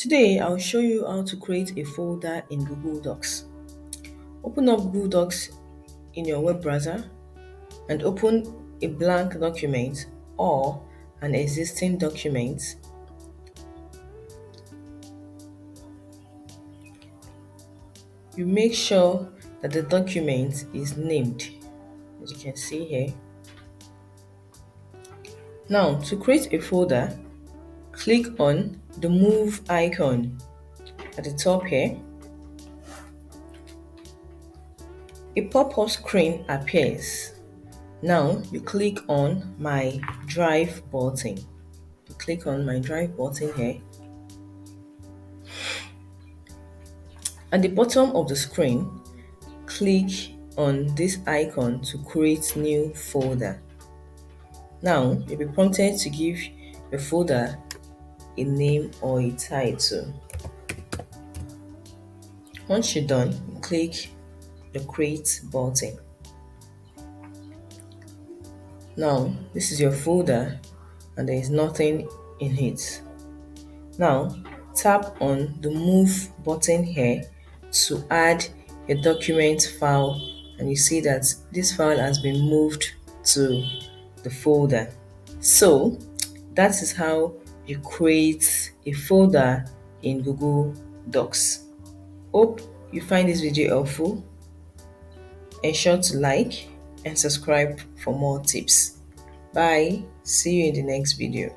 Today, I'll show you how to create a folder in Google Docs. Open up Google Docs in your web browser and open a blank document or an existing document. You make sure that the document is named, as you can see here. Now, to create a folder, click on the move icon at the top here. A pop-up screen appears. Now you click on my drive button. You click on my drive button here. At the bottom of the screen, click on this icon to create new folder. Now you'll be prompted to give your folder a name or a title. Once you're done, click the create button. Now this is your folder and there is nothing in it. Now tap on the move button here to add a document file, and you see that this file has been moved to the folder. So that is how you create a folder in Google Docs. Hope you find this video helpful. Ensure to like and subscribe for more tips. Bye. See you in the next video.